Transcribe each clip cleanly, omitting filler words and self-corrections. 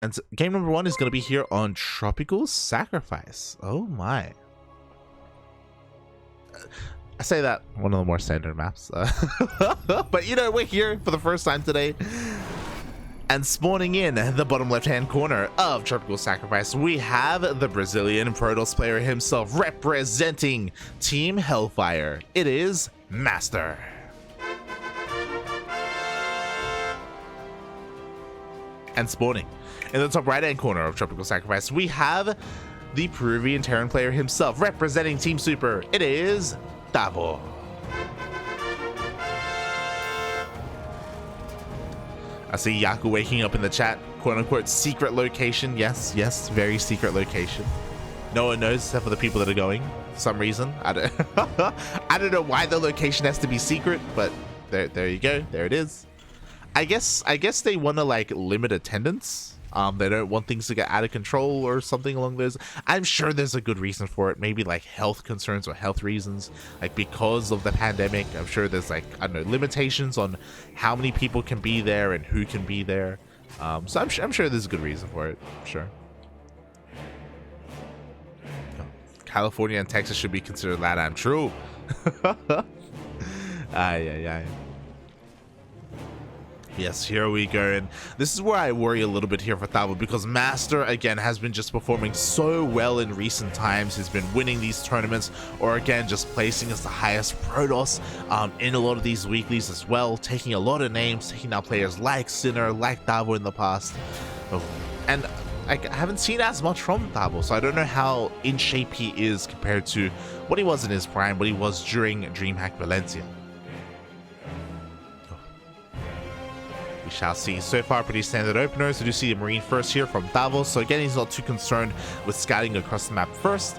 And so game number 1 is going to be here on Tropical Sacrifice. Oh my. I say that one of the more standard maps. But you know, we're here for the first time today. And spawning in the bottom left-hand corner of Tropical Sacrifice, we have the Brazilian Protoss player himself representing Team Hellfire. It is MasTeR. And spawning in the top right-hand corner of Tropical Sacrifice, we have the Peruvian Terran player himself representing Team Super. It is Tavo. I see Yaku waking up in the chat, quote-unquote secret location. Yes, yes, very secret location. No one knows except for the people that are going for some reason. I don't know why the location has to be secret, but there you go. There it is. I guess they want to like limit attendance. They don't want things to get out of control or something along those. I'm sure there's a good reason for it. Maybe like health concerns or health reasons, like because of the pandemic. I'm sure there's like, I don't know, limitations on how many people can be there and who can be there. So I'm sure there's a good reason for it. Sure. California and Texas should be considered LatAm. True. Aye. Yes, here we go, and this is where I worry a little bit here for Tavo, because MasTeR, again, has been just performing so well in recent times. He's been winning these tournaments, or again, just placing as the highest Protoss in a lot of these weeklies as well, taking a lot of names, taking out players like Sinner, like Tavo in the past. And I haven't seen as much from Tavo, so I don't know how in shape he is compared to what he was in his prime, what he was during DreamHack Valencia. We shall see. So far, pretty standard openers. We do see a Marine first here from Tavo. So again, he's not too concerned with scouting across the map first.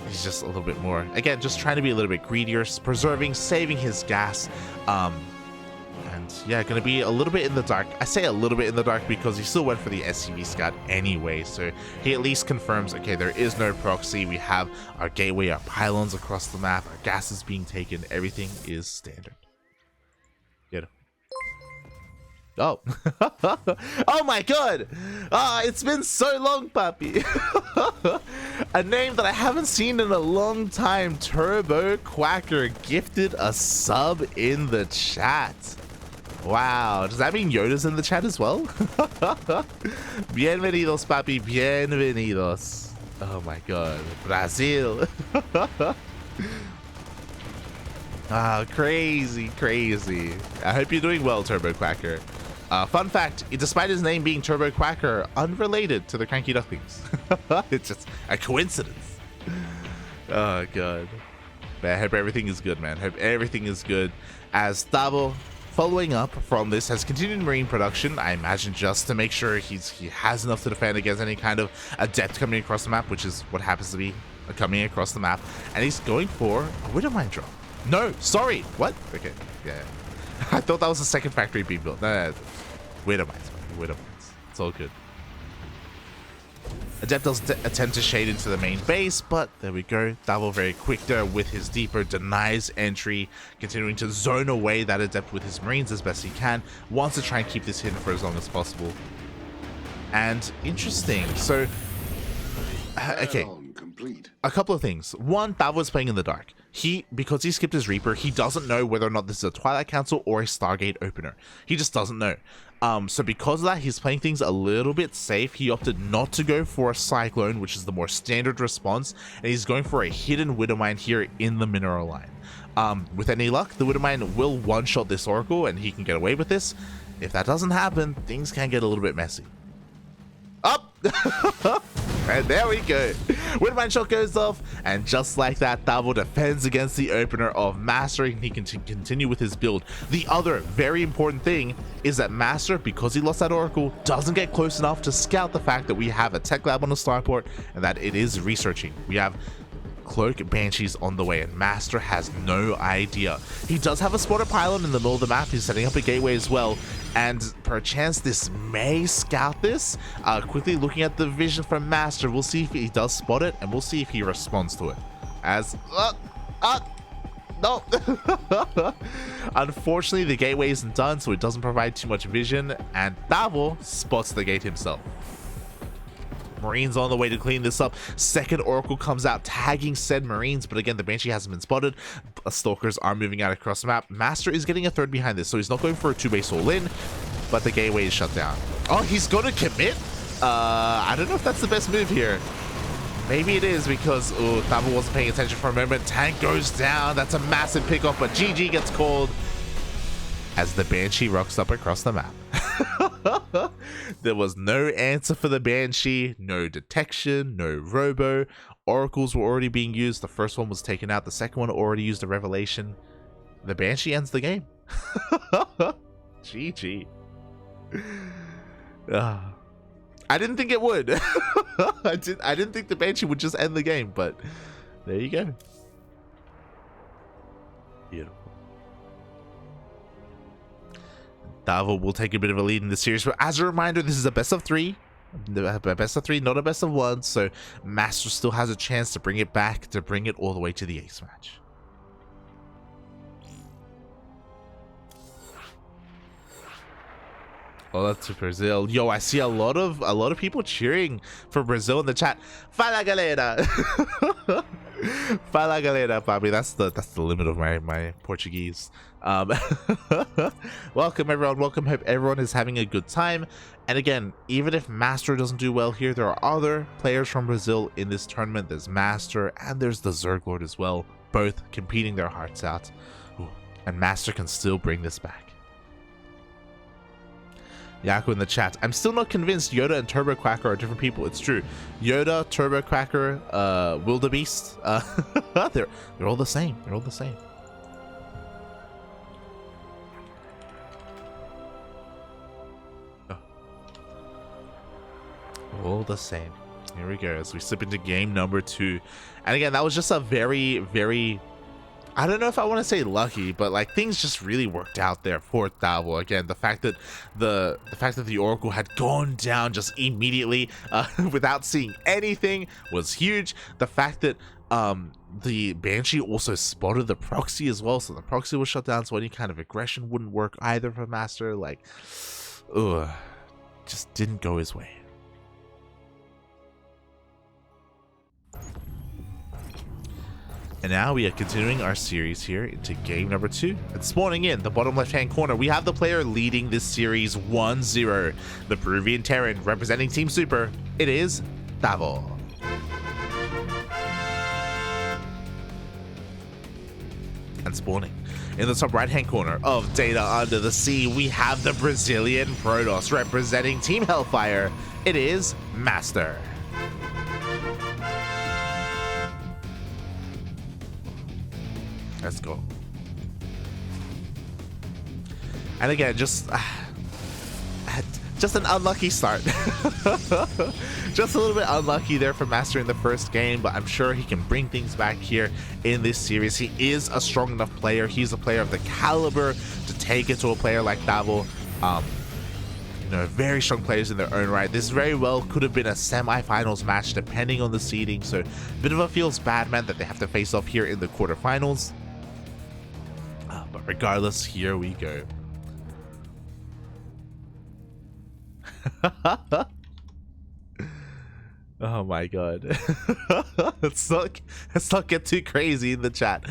He's just a little bit more, again, just trying to be a little bit greedier, preserving, saving his gas. And yeah, going to be a little bit in the dark. I say a little bit in the dark because he still went for the SCV scout anyway. So he at least confirms, okay, there is no proxy. We have our gateway, our pylons across the map. Our gas is being taken. Everything is standard. Good. Oh. Oh my god. It's been so long, puppy. A name that I haven't seen in a long time. Turbo Quacker gifted a sub in the chat. Wow, does that mean Yoda's in the chat as well? Bienvenidos, papi, bienvenidos. Oh my god, Brazil. Crazy. I hope you're doing well, Turbo Quacker. Fun fact, despite his name being Turbo Quacker, unrelated to the CranKy Ducklings. It's just a coincidence. Oh god. But I hope everything is good, man. Hope everything is good. As Tavo, following up from this, has continued Marine production, I imagine just to make sure he has enough to defend against any kind of adept coming across the map, which is what happens to be coming across the map. And he's going for a Widowmine drop. No, sorry. What? Okay, yeah. I thought that was the second factory being built. No. Widowmines. It's all good. Adept does attempt to shade into the main base, but there we go. Tavo very quick there with his deeper, denies entry, continuing to zone away that Adept with his Marines as best he can, wants to try and keep this hidden for as long as possible. And interesting, so okay, a couple of things. One, Tavo is playing in the dark. Because he skipped his Reaper, he doesn't know whether or not this is a Twilight Council or a Stargate opener. He just doesn't know. So because of that, he's playing things a little bit safe. He opted not to go for a Cyclone, which is the more standard response, and he's going for a hidden Widowmine here in the mineral line. With any luck, the Widowmine will one-shot this Oracle, and he can get away with this. If that doesn't happen, things can get a little bit messy. Up! And there we go. Widowmine shot goes off, and just like that, Tavo defends against the opener of MasTeR, and he can continue with his build. The other very important thing is that MasTeR, because he lost that Oracle, doesn't get close enough to scout the fact that we have a tech lab on the starport and that it is researching. We have Cloak Banshees on the way, and MasTeR has no idea. He does have a spotted pylon in the middle of the map. He's setting up a gateway as well, and perchance this may scout this. Quickly looking at the vision from MasTeR, we'll see if he does spot it, and we'll see if he responds to it. As No. Unfortunately, the gateway isn't done, so it doesn't provide too much vision, and Tavo spots the gate himself. Marines on the way to clean this up. Second Oracle comes out, tagging said Marines, but again, the Banshee hasn't been spotted. Stalkers are moving out across the map. MasTeR is getting a third behind this, so he's not going for a 2-base all-in, but the gateway is shut down. Oh, he's going to commit? I don't know if that's the best move here. Maybe it is because, oh, Tavo wasn't paying attention for a moment. Tank goes down. That's a massive pickoff, but GG gets called as the Banshee rocks up across the map. There was no answer for the Banshee, no detection, no robo. Oracles were already being used. The first one was taken out. The second one already used a revelation. The Banshee ends the game. GG. I didn't think it would. I didn't think the Banshee would just end the game, but there you go. Beautiful. Tavo will take a bit of a lead in the series, but as a reminder, this is a best of 3. A best of 3, not a best of 1, so MasTeR still has a chance to bring it back, to bring it all the way to the ace match. Oh, that's Brazil. Yo, I see a lot of people cheering for Brazil in the chat. Fala galera. Fala galera, Bobby. That's the limit of my Portuguese. Welcome everyone. Welcome. Hope everyone is having a good time. And again, even if MasTeR doesn't do well here, there are other players from Brazil in this tournament. There's MasTeR and there's the Zerglord as well, both competing their hearts out. Ooh, and MasTeR can still bring this back. Yaku in the chat. I'm still not convinced Yoda and Turbo Quacker are different people. It's true. Yoda, Turbo Quacker, Wildebeest. They're all the same. They're all the same. All the same. Here we go as we slip into game number 2. And again, that was just a very, very, I don't know if I want to say lucky, but like things just really worked out there for Tavo. Again, the fact that the Oracle had gone down just immediately without seeing anything was huge. The fact that the Banshee also spotted the proxy as well, so the proxy was shut down, so any kind of aggression wouldn't work either for MasTeR. Like, just didn't go his way. And now we are continuing our series here into game number 2. And spawning in the bottom left-hand corner, we have the player leading this series 1-0. The Peruvian Terran representing Team Super. It is Tavo. And spawning in the top right-hand corner of Data Under the Sea, we have the Brazilian Protoss representing Team Hellfire. It is MasTeR. Let's go. And again, just an unlucky start. Just a little bit unlucky there for MasTeR in the first game, but I'm sure he can bring things back here in this series. He is a strong enough player. He's a player of the caliber to take it to a player like Tavo. You know, very strong players in their own right. This very well could have been a semi-finals match depending on the seeding, so a bit of a feels bad, man, that they have to face off here in the quarterfinals. But regardless, here we go. Oh my god. let's not get too crazy in the chat.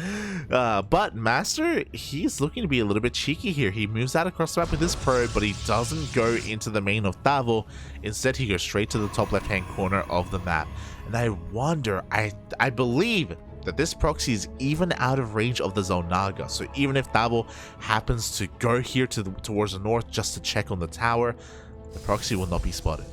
But MasTeR, he's looking to be a little bit cheeky here. He moves out across the map with this probe, but he doesn't go into the main of Tavo. Instead, he goes straight to the top left-hand corner of the map. And I wonder, I believe that this proxy is even out of range of the Zonaga. So even if Tavo happens to go here towards the north just to check on the tower, the proxy will not be spotted.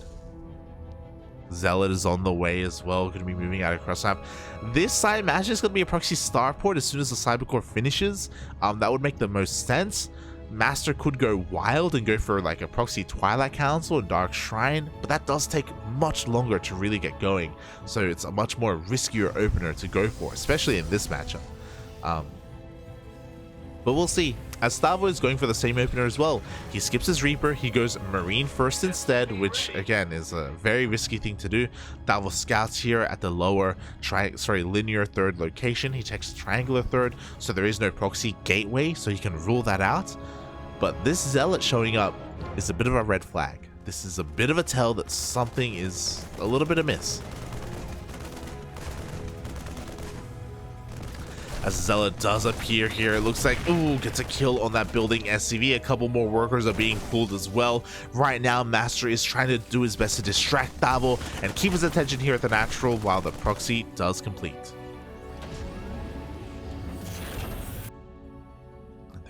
Zealot is on the way as well, going to be moving out across the map. This side match is going to be a proxy starport as soon as the Cybercore finishes. That would make the most sense. MasTeR could go wild and go for like a proxy Twilight Council or Dark Shrine, but that does take much longer to really get going. So it's a much more riskier opener to go for, especially in this matchup. But we'll see, as Tavo is going for the same opener as well. He skips his Reaper, he goes Marine first instead, which again is a very risky thing to do. Tavo scouts here at the lower linear third location. He checks triangular third, so there is no proxy gateway, so he can rule that out. But this Zealot showing up is a bit of a red flag. This is a bit of a tell that something is a little bit amiss. As Zealot does appear here, it looks like, ooh, gets a kill on that building SCV. A couple more workers are being pulled as well. Right now, MasTeR is trying to do his best to distract Tavo and keep his attention here at the natural while the proxy does complete.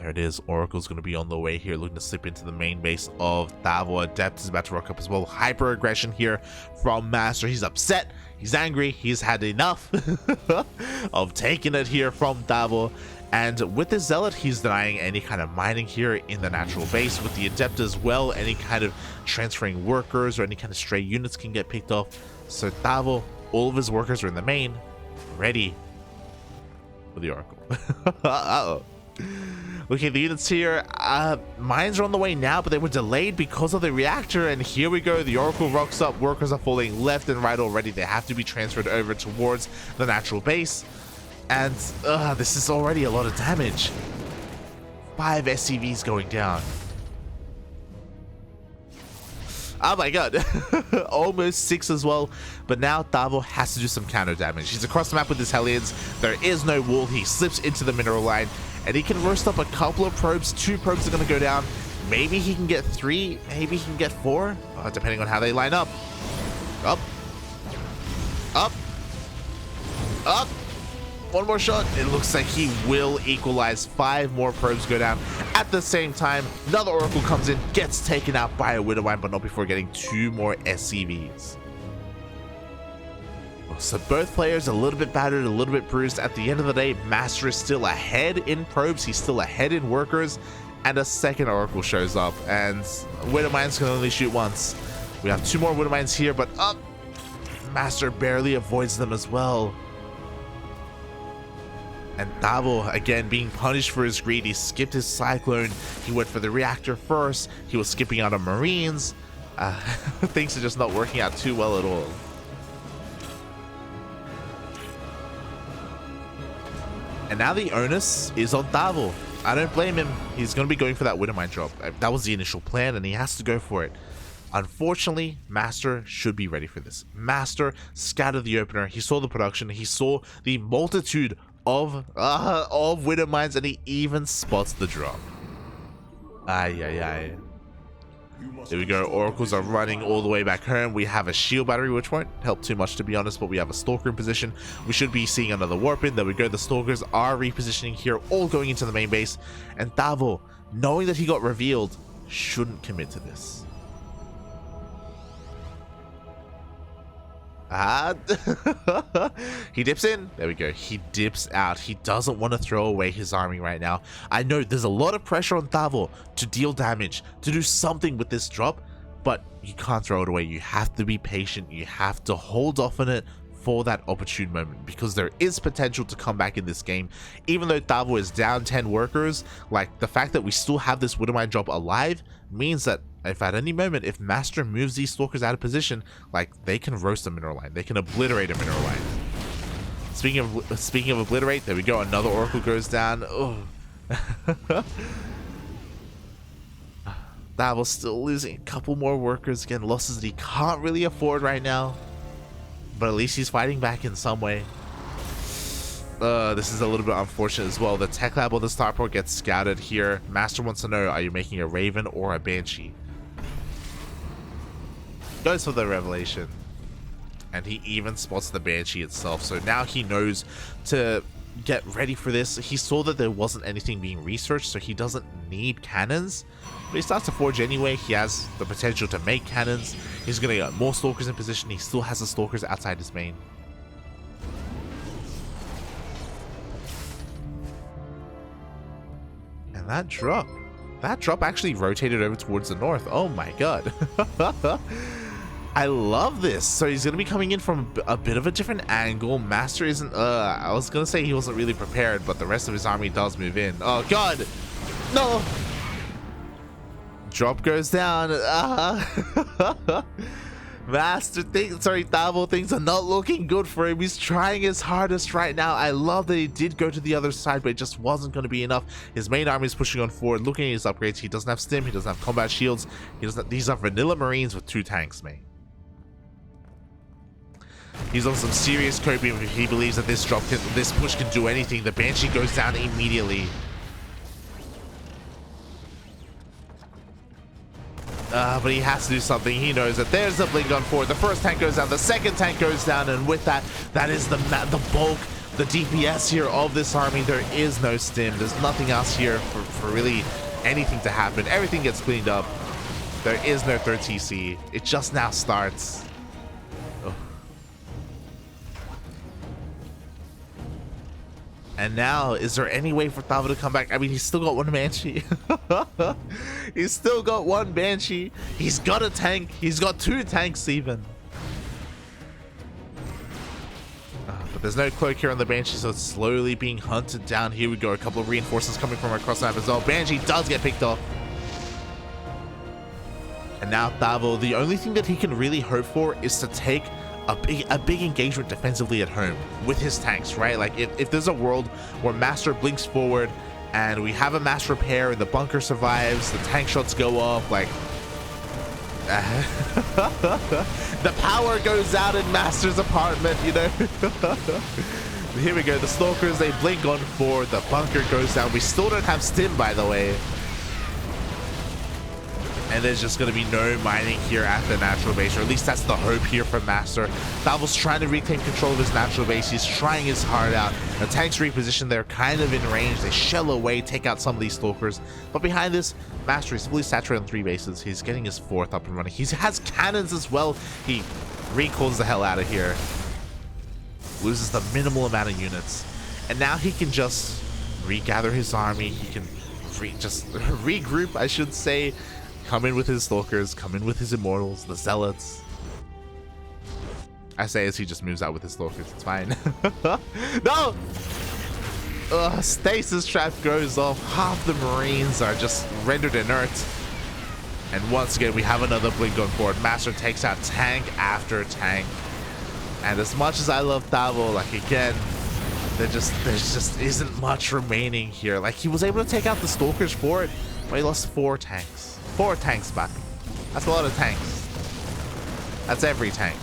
There it is. Oracle's going to be on the way here, looking to slip into the main base of Tavo. Adept is about to rock up as well. Hyper aggression here from MasTeR. He's upset. He's angry. He's had enough of taking it here from Tavo. And with the Zealot, he's denying any kind of mining here in the natural base. With the Adept as well, any kind of transferring workers or any kind of stray units can get picked off. So Tavo, all of his workers are in the main, ready for the Oracle. Uh-oh. Okay, the units here, mines are on the way now, but they were delayed because of the reactor, and here we go. The Oracle rocks up. Workers are falling left and right already. They have to be transferred over towards the natural base, and this is already a lot of damage. 5 SCVs going down. Oh my god. Almost 6 as well. But now Tavo has to do some counter damage. He's across the map with his Hellions. There is no wall. He slips into the mineral line, and he can roast up a couple of probes. 2 probes are going to go down. Maybe he can get 3. Maybe he can get 4. Depending on how they line up. Up. Up. Up. One more shot. It looks like he will equalize. 5 more probes go down at the same time. Another Oracle comes in, gets taken out by a Widowmine, but not before getting 2 more SCVs. So both players a little bit battered, a little bit bruised. At the end of the day, MasTeR is still ahead in probes. He's still ahead in workers. And a second Oracle shows up. And Widowmines can only shoot once. We have 2 more Widowmines here, but up. MasTeR barely avoids them as well. And Tavo, again, being punished for his greed. He skipped his Cyclone. He went for the reactor first. He was skipping out on Marines. Things are just not working out too well at all. And now the onus is on Tavo. I don't blame him. He's going to be going for that Widowmine drop. That was the initial plan, and he has to go for it. Unfortunately, MasTeR should be ready for this. MasTeR scattered the opener. He saw the production. He saw the multitude of Widowmines, and he even spots the drop. Ay. There we go. Oracles are running all the way back home. We have a shield battery, which won't help too much, to be honest, but we have a Stalker in position. We should be seeing another warp in. There we go. The Stalkers are repositioning here, all going into the main base. And Tavo, knowing that he got revealed, shouldn't commit to this. He dips in. There we go. He dips out. He doesn't want to throw away his army right now. I know there's a lot of pressure on Tavo to deal damage, to do something with this drop, but you can't throw it away. You have to be patient. You have to hold off on it for that opportune moment, because there is potential to come back in this game. Even though Tavo is down 10 workers, like, the fact that we still have this Widowmine drop alive means that if at any moment, if MasTeR moves these Stalkers out of position, like, they can roast a mineral line. They can obliterate a mineral line. Speaking of obliterate, there we go. Another Oracle goes down. Oh. Tavo's still losing a couple more workers. Again, losses that he can't really afford right now. But at least he's fighting back in some way. This is a little bit unfortunate as well. The tech lab on the starport gets scouted here. MasTeR wants to know, are you making a Raven or a Banshee? Goes for the Revelation. And he even spots the Banshee itself. So now he knows to get ready for this. He saw that there wasn't anything being researched, so he doesn't need cannons. But he starts to forge anyway. He has the potential to make cannons. He's going to get more Stalkers in position. He still has the Stalkers outside his main. And that drop actually rotated over towards the north. Oh my god. I love this. So he's going to be coming in from a bit of a different angle. MasTeR isn't, I was going to say he wasn't really prepared, but the rest of his army does move in. Oh, God. No. Drop goes down. Tavo, things are not looking good for him. He's trying his hardest right now. I love that he did go to the other side, but it just wasn't going to be enough. His main army is pushing on forward, looking at his upgrades. He doesn't have stim, he doesn't have combat shields. He doesn't. These are vanilla Marines with 2 tanks, mate. He's on some serious coping. He believes that this push can do anything. The Banshee goes down immediately. But he has to do something. He knows that there's a blink on forward. The first tank goes down, the second tank goes down, and with that, that is the bulk, the DPS here of this army. There is no stim. There's nothing else here for really anything to happen. Everything gets cleaned up. There is no third TC. It just now starts. Oh. And now, is there any way for Tavo to come back? I mean, he's still got 1 Banshee. He's still got 1 Banshee. He's got a tank. He's got 2 tanks even. But there's no cloak here on the Banshee, so it's slowly being hunted down. Here we go. A couple of reinforcements coming from across the map as well. Banshee does get picked off. And now Tavo, the only thing that he can really hope for is to take a big engagement defensively at home with his tanks, right? Like if there's a world where MasTeR blinks forward and we have a mass repair and the bunker survives, the tank shots go off, like the power goes out in MasTeR's apartment, you know. Here we go, the stalkers, they blink on forward, the bunker goes down. We still don't have stim, by the way. And there's just going to be no mining here at the natural base, or at least that's the hope here from MasTeR. Tavo's trying to reclaim control of his natural base. He's trying his heart out. The tanks reposition, they're kind of in range. They shell away, take out some of these stalkers. But behind this, MasTeR is fully saturated on 3 bases. He's getting his 4th up and running. He has cannons as well. He recalls the hell out of here. Loses the minimal amount of units. And now he can just regather his army. He can just regroup, I should say. Come in with his stalkers, come in with his immortals, the zealots. I say as he just moves out with his stalkers, it's fine. No! Stasis trap goes off. Half the Marines are just rendered inert. And once again, we have another blink on board. MasTeR takes out tank after tank. And as much as I love Tavo, like again, there just isn't much remaining here. Like he was able to take out the stalkers for it, but he lost 4 tanks. 4 tanks back. That's a lot of tanks. That's every tank.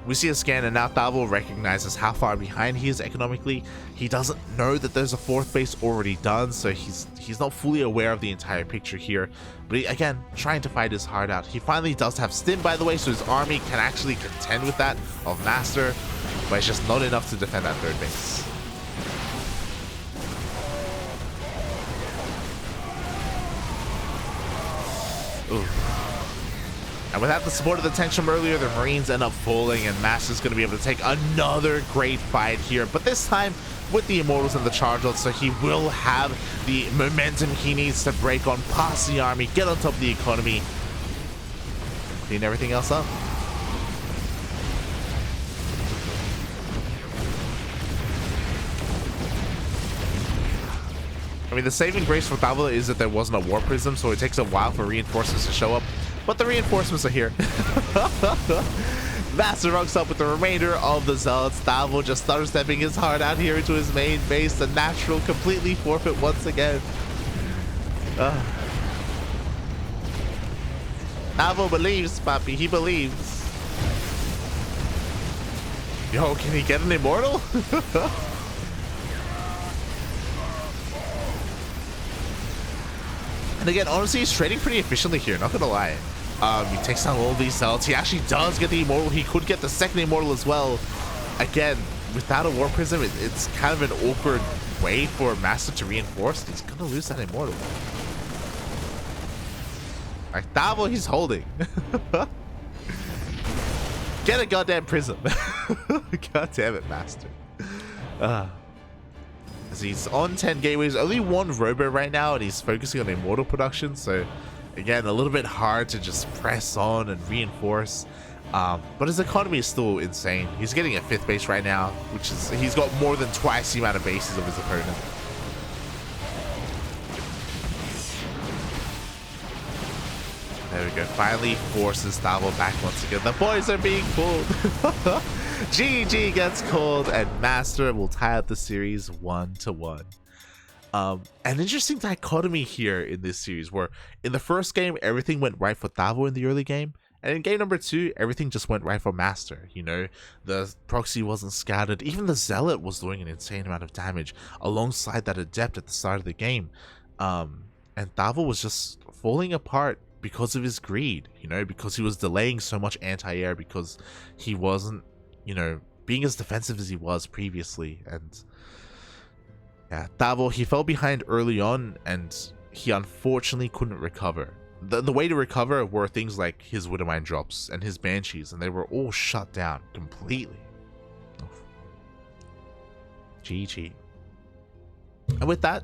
We see a scan and now Tavo recognizes how far behind he is economically. He doesn't know that there's a 4th base already done, so he's not fully aware of the entire picture here. But he, again, trying to fight his heart out. He finally does have stim, by the way, so his army can actually contend with that of MasTeR, but it's just not enough to defend that 3rd base. Ooh. And without the support of the tanks from earlier, the Marines end up falling, and MasTeR's going to be able to take another great fight here. But this time with the Immortals and the Charge-Outs, so he will have the momentum he needs to break on past the army, get on top of the economy, clean everything else up. I mean, the saving grace for Tavo is that there wasn't a War Prism, so it takes a while for reinforcements to show up. But the reinforcements are here. MasTeR rocks up with the remainder of the Zealots. Tavo just started stepping his heart out here into his main base. The natural completely forfeit once again. Tavo believes, Papi. He believes. Yo, can he get an Immortal? And again, honestly, he's trading pretty efficiently here, not gonna lie. He takes down all these Zealots. He actually does get the Immortal. He could get the 2nd Immortal as well. Again, without a War Prism, it's kind of an awkward way for MasTeR to reinforce. He's gonna lose that Immortal. Like, Tavo, he's holding. Get a goddamn Prism. God damn it, MasTeR. He's on 10 gateways, only 1 robo right now, and he's focusing on Immortal production, so Again, a little bit hard to just press on and reinforce. But his economy is still insane. He's getting a 5th base right now, which is, he's got more than twice the amount of bases of his opponent. There we go. Finally forces Tavo back once again. The boys are being pulled. GG gets called, and MasTeR will tie up the series 1-1. An interesting dichotomy here in this series, where in the first game, everything went right for Tavo in the early game. And in game number 2, everything just went right for MasTeR. You know, the proxy wasn't scouted. Even the Zealot was doing an insane amount of damage alongside that Adept at the start of the game. And Tavo was just falling apart because of his greed, you know, because he was delaying so much anti-air, because he wasn't, you know, being as defensive as he was previously. And yeah, Tavo, he fell behind early on, and he unfortunately couldn't recover. The way to recover were things like his Widowmine drops and his Banshees, and they were all shut down completely. Oof. GG. And with that,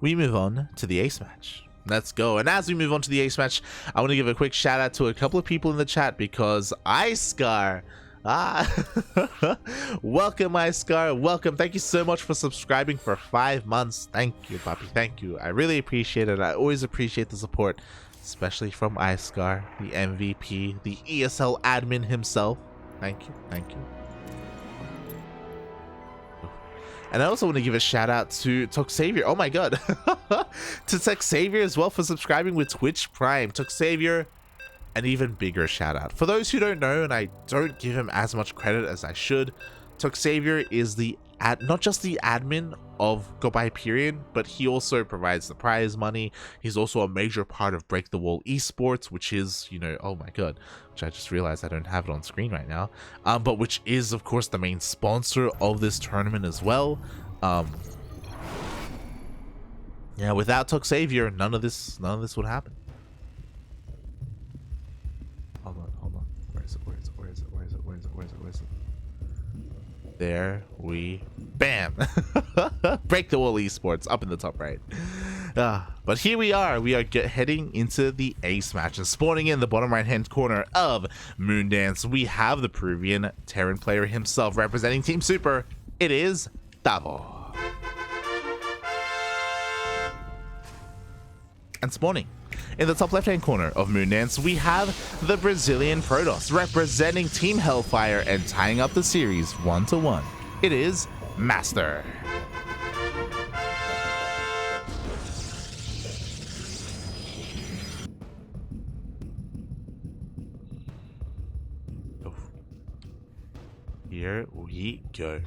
we move on to the ace match. Let's go. And as we move on to the ace match, I want to give a quick shout out to a couple of people in the chat, because iScar, welcome iScar, welcome. Thank you so much for subscribing for 5 months. Thank you, Papi. Thank you. I really appreciate it. I always appreciate the support, especially from iScar, the MVP, the ESL admin himself. Thank you. Thank you. And I also want to give a shout out to Toxavior. Oh my god. To Toxavior as well for subscribing with Twitch Prime. Toxavior, an even bigger shout out. For those who don't know, and I don't give him as much credit as I should, Toxavior is the not just the admin of Copa Hyperion, but he also provides the prize money. He's also a major part of Break the Wall Esports, which is, you know, oh my god, which I just realized I don't have it on screen right now, but which is of course the main sponsor of this tournament as well. Yeah, without Toxavior, none of this would happen. Hold on. Where is it? There we bam. Break the Wall Esports up in the top right. But here we are heading into the ace match, and spawning in the bottom right hand corner of Moondance, we have the Peruvian Terran player himself representing Team Super. It is Tavo. And spawning in the top left hand corner of Moondance, we have the Brazilian Protoss representing Team Hellfire and tying up the series 1-1. It is MasTeR. Here we go.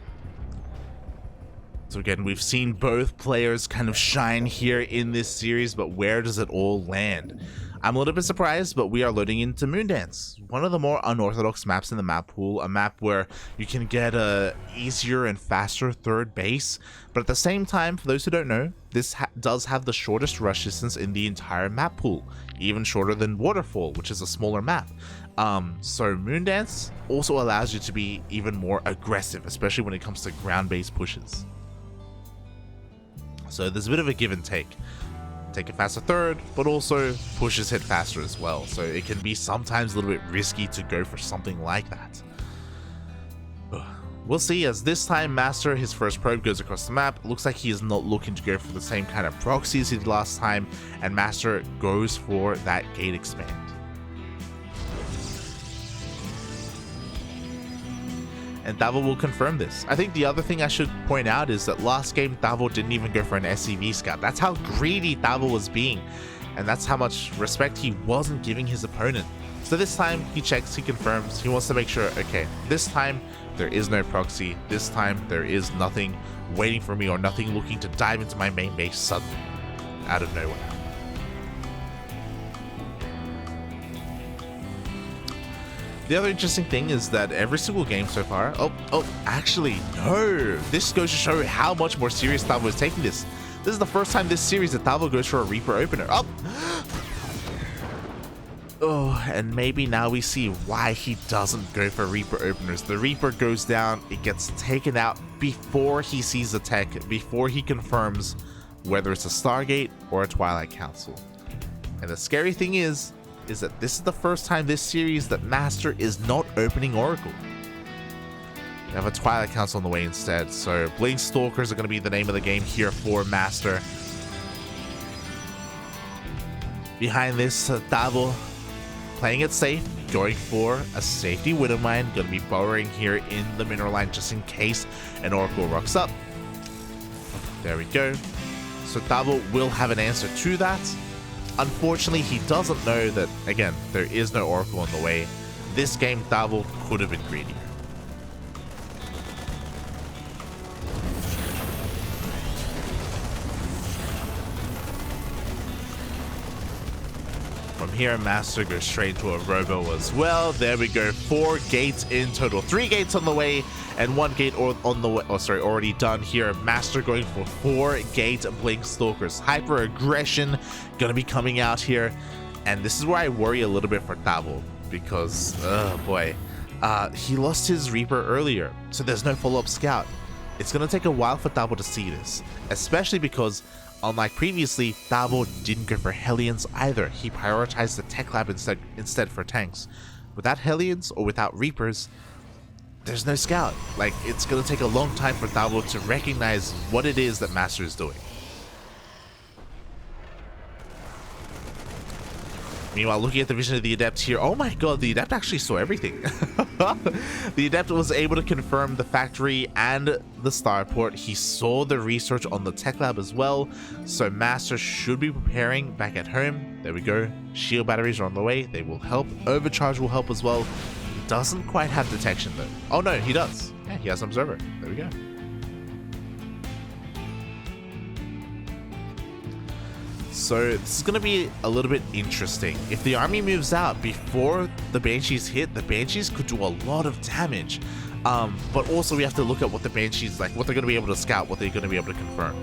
So again, we've seen both players kind of shine here in this series, but where does it all land? I'm a little bit surprised, but we are loading into Moondance, one of the more unorthodox maps in the map pool, a map where you can get a easier and faster third base, but at the same time, for those who don't know, this does have the shortest rush distance in the entire map pool, even shorter than Waterfall, which is a smaller map. So Moondance also allows you to be even more aggressive, especially when it comes to ground-based pushes. So there's a bit of a give and take. Take a faster third, but also pushes hit faster as well. So it can be sometimes a little bit risky to go for something like that. We'll see, as this time MasTeR, his first probe goes across the map. Looks like he is not looking to go for the same kind of proxies he did last time, and MasTeR goes for that gate expand. And Tavo will confirm this. I think the other thing I should point out is that last game Tavo didn't even go for an SCV scout. That's how greedy Tavo was being, and that's how much respect he wasn't giving his opponent. So this time he checks, he confirms, he wants to make sure, okay, this time there is no proxy, this time there is nothing waiting for me or nothing looking to dive into my main base suddenly, out of nowhere. The other interesting thing is that every single game so far, actually, no. This goes to show how much more serious Tavo is taking this. This is the first time this series that Tavo goes for a Reaper opener. And maybe now we see why he doesn't go for Reaper openers. The Reaper goes down, it gets taken out before he sees the tech, before he confirms whether it's a Stargate or a Twilight Council. And the scary thing is that this is the first time this series that MasTeR is not opening Oracle. We have a Twilight Council on the way instead, so Blink Stalkers are going to be the name of the game here for MasTeR. Behind this, Tavo playing it safe, going for a safety Widow Mine, going to be burrowing here in the mineral line just in case an Oracle rocks up. There we go. So Tavo will have an answer to that. Unfortunately, he doesn't know that, again, there is no Oracle on the way. This game, Tavo could have been greedier. From here, MasTeR goes straight into a Robo as well. There we go. 4 gates in total. 3 gates on the way and 1 gate on the way. Oh, sorry, already done here. MasTeR going for 4 gate Blink Stalkers. Hyper aggression gonna be coming out here, and this is where I worry a little bit for Tavo because, oh boy, he lost his Reaper earlier, so there's no follow-up scout. It's gonna take a while for Tavo to see this, especially because, unlike previously, Tavo didn't go for Hellions either. He prioritized the Tech Lab instead for tanks. Without Hellions or without Reapers, there's no scout. Like, it's gonna take a long time for Tavo to recognize what it is that MasTeR is doing. Meanwhile, looking at the vision of the Adept here, oh my god, the Adept actually saw everything. The Adept was able to confirm the factory and the starport. He saw the research on the Tech Lab as well, so MasTeR should be preparing back at home. There we go. Shield batteries are on the way. They will help. Overcharge will help as well. He doesn't quite have detection though. Oh no, he does. Yeah, he has Observer. There we go. So this is going to be a little bit interesting. If the army moves out before the Banshees hit, the Banshees could do a lot of damage. But also we have to look at what the Banshees, like what they're going to be able to scout, what they're going to be able to confirm.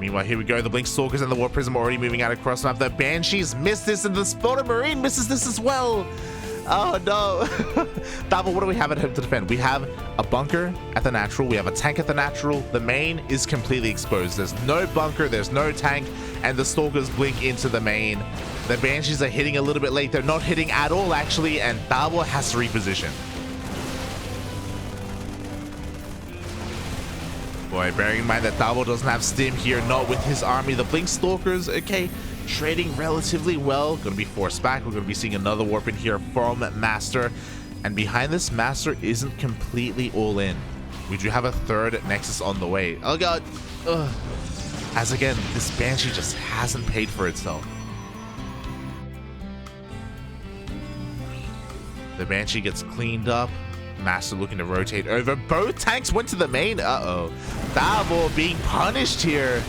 Meanwhile, here we go. The Blink Stalkers and the War Prism already moving out across map. The Banshees miss this, and the Spotter Marine misses this as well. Oh no. Tavo, what do we have at home to defend? We have a bunker at the natural. We have a tank at the natural. The main is completely exposed. There's no bunker, there's no tank, and the Stalkers blink into the main. The Banshees are hitting a little bit late. They're not hitting at all, actually, and Tavo has to reposition. Boy, bearing in mind that Tavo doesn't have stim here, not with his army. The Blink Stalkers, okay, trading relatively well. Going to be forced back. We're going to be seeing another warp in here from MasTeR. And behind this, MasTeR isn't completely all in. We do have a 3rd Nexus on the way. Oh god. Ugh. As again, this Banshee just hasn't paid for itself. The Banshee gets cleaned up. MasTeR looking to rotate over. Both tanks went to the main. Uh-oh. Tavo being punished here.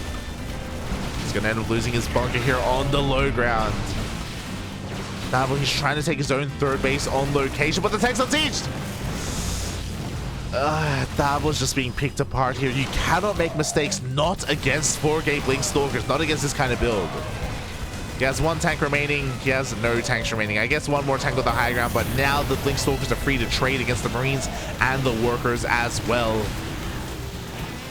He's going to end up losing his bunker here on the low ground. Tavo, he's trying to take his own 3rd base on location, but the tanks are sieged. Tavo's just being picked apart here. You cannot make mistakes, not against 4-gate Blink Stalkers, not against this kind of build. He has 1 tank remaining. He has no tanks remaining. I guess 1 more tank on the high ground, but now the Blink Stalkers are free to trade against the Marines and the Workers as well.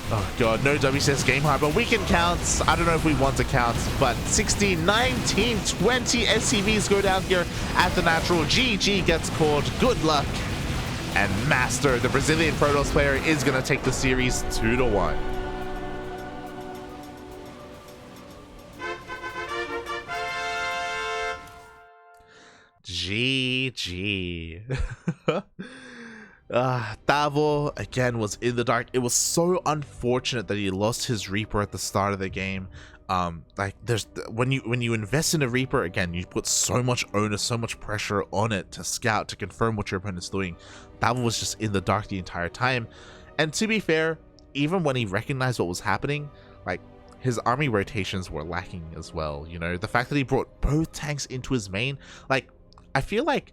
Oh god, no WCS game hard, but we can count. I don't know if we want to count, but 16, 19, 20 SCVs go down here at the natural. GG gets called. Good luck. And MasTeR, the Brazilian Protoss player, is going to take the series 2-1. GG. Tavo again was in the dark. It was so unfortunate that he lost his Reaper at the start of the game. Like there's when you invest in a Reaper, again, you put so much onus, so much pressure on it to scout, to confirm what your opponent's doing. Tavo was just in the dark the entire time. And to be fair, even when he recognized what was happening, like his army rotations were lacking as well. You know, the fact that he brought both tanks into his main, like I feel like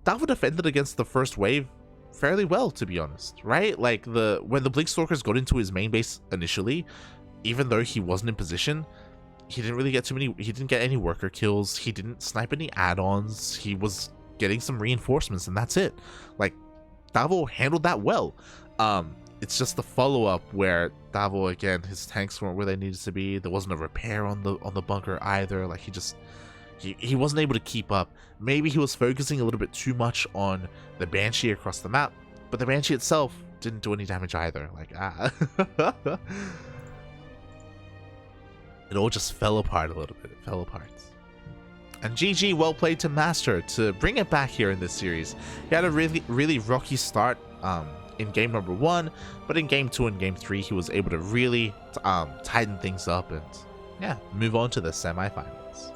Tavo defended against the first wave fairly well, to be honest, right? Like when the Blink Stalkers got into his main base initially, even though he wasn't in position, he didn't really get he didn't get any worker kills, he didn't snipe any add-ons, he was getting some reinforcements, and that's it. Like Tavo handled that well. it's just the follow-up where Tavo, again, his tanks weren't where they needed to be. There wasn't a repair on the bunker either. Like, he wasn't able to keep up. Maybe he was focusing a little bit too much on the Banshee across the map, but the Banshee itself didn't do any damage either. Like, it all just fell apart a little bit. It fell apart. And GG, well played to MasTeR to bring it back here in this series. He had a really rocky start in game number 1, but in game 2 and game 3, he was able to really tighten things up and, yeah, move on to the semifinals.